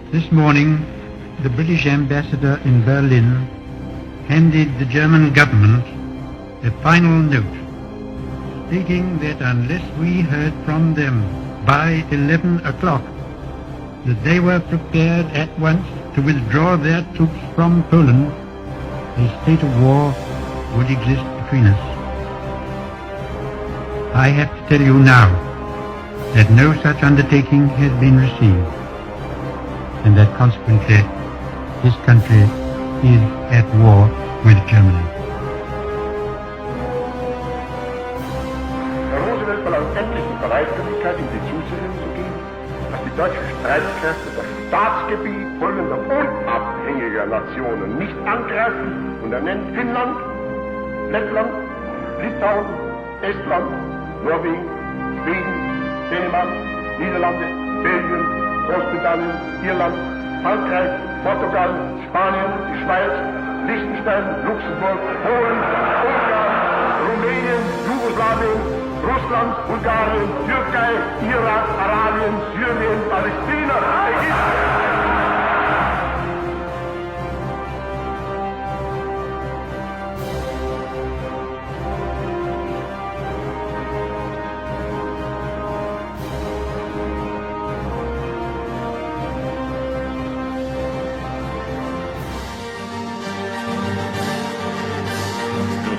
This morning, the British ambassador in Berlin handed the German government a final note stating that unless we heard from them by 11 o'clock, that they were prepared at once to withdraw their troops from Poland, a state of war would exist between us. I have to tell you now that no such undertaking has been received, and that consequently this country is at war with Germany. Herr Roosevelt verlangt endlich die Bereitwilligkeit, in die Zusicherung zu geben, dass die deutschen Streitkräfte das Staatsgebiet folgender unabhängiger Nationen nicht angreifen, und er nennt Finnland, Lettland, Litauen, Estland, Norwegen, Schweden, Dänemark, Niederlande, Belgien, Großbritannien, Irland, Frankreich, Portugal, Spanien, die Schweiz, Liechtenstein, Luxemburg, Polen, Ungarn, Rumänien, Jugoslawien, Russland, Bulgarien, Türkei, Irak, Arabien, Syrien, Palästina, Ägypten.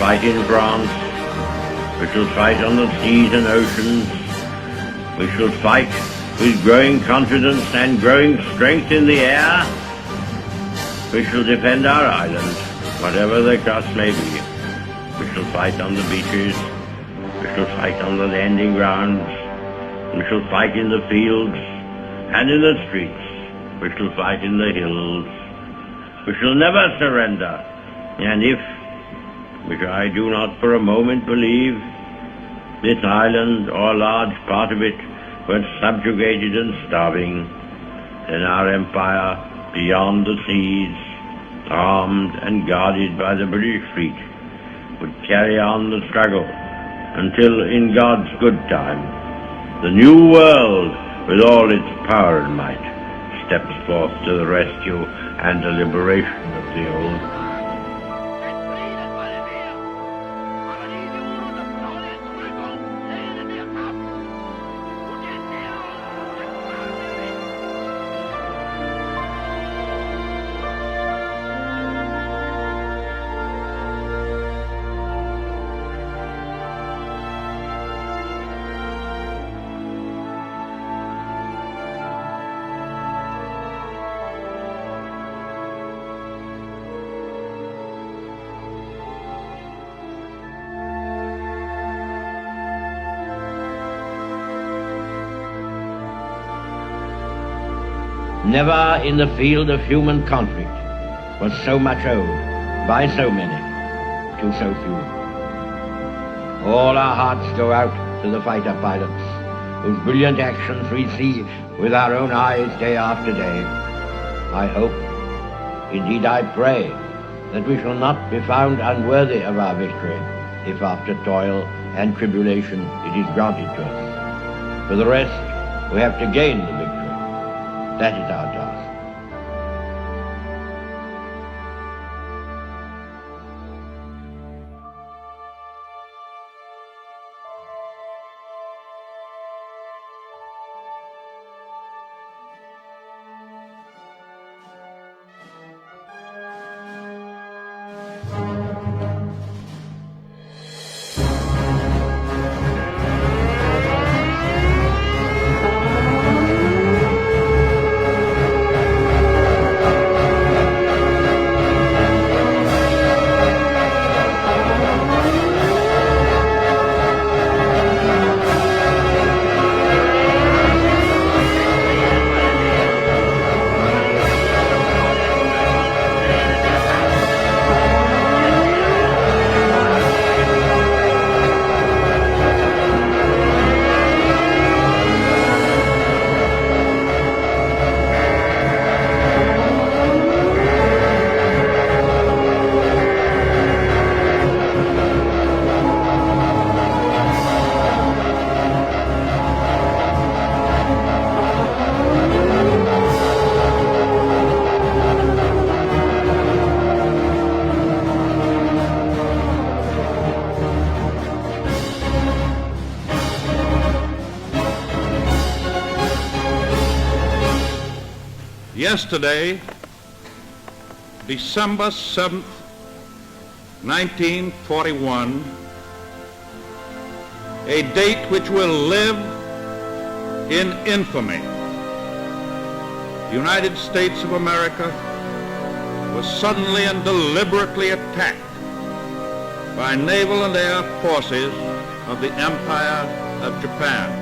Fight in France, we shall fight on the seas and oceans, we shall fight with growing confidence and growing strength in the air, we shall defend our island, whatever the cost may be. We shall fight on the beaches, we shall fight on the landing grounds, we shall fight in the fields and in the streets, we shall fight in the hills, we shall never surrender, and if, which I do not for a moment believe, this island or a large part of it were subjugated and starving, then our empire beyond the seas, armed and guarded by the British fleet, would carry on the struggle until, in God's good time, the new world, with all its power and might, steps forth to the rescue and the liberation of the old. Never in the field of human conflict was so much owed by so many to so few. All our hearts go out to the fighter pilots, whose brilliant actions we see with our own eyes day after day. I hope, indeed I pray, that we shall not be found unworthy of our victory, if after toil and tribulation it is granted to us. For the rest, we have to gain the victory. That is our task. Yesterday, December 7th, 1941, a date which will live in infamy. The United States of America was suddenly and deliberately attacked by naval and air forces of the Empire of Japan.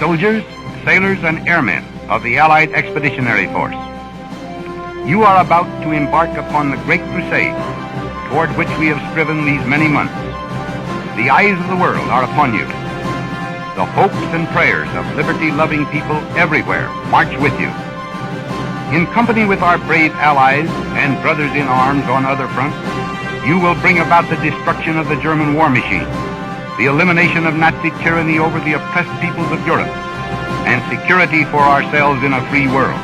soldiers, sailors, and airmen of the Allied Expeditionary Force. You are about to embark upon the great crusade toward which we have striven these many months. The eyes of the world are upon you. The hopes and prayers of liberty-loving people everywhere march with you. In company with our brave allies and brothers in arms on other fronts, you will bring about the destruction of the German war machine, the elimination of Nazi tyranny over the oppressed peoples of Europe, and security for ourselves in a free world.